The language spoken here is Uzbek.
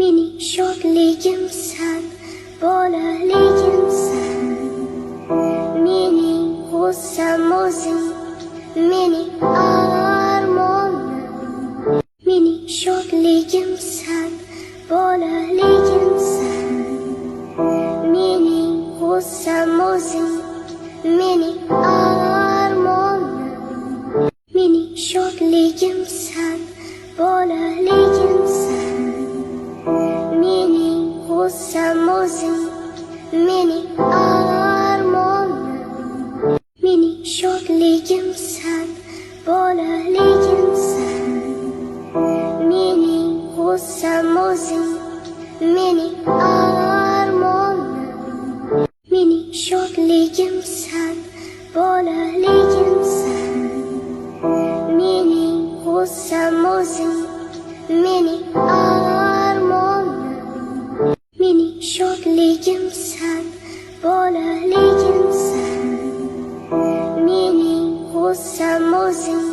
Mening shodligimsan, bolaligimsan. Mening g'ussam o'zing, mening armonim. Mening shodligimsan, bolaligimsan. Mening g'ussam o'zing, mening armonim. Mening shodligimsan, bolaligimsan. Mening g'ussam o'zing, mening armonim. Mening shodligimsan, bolaligimsan. Mening g'ussam o'zing, mening armonim. Mening shodligimsan, bolaligimsan. Mening g'ussam o'zing, mening armonim. Mening shodligimsan, bolaligimsan. Mening g'ussam o'zing,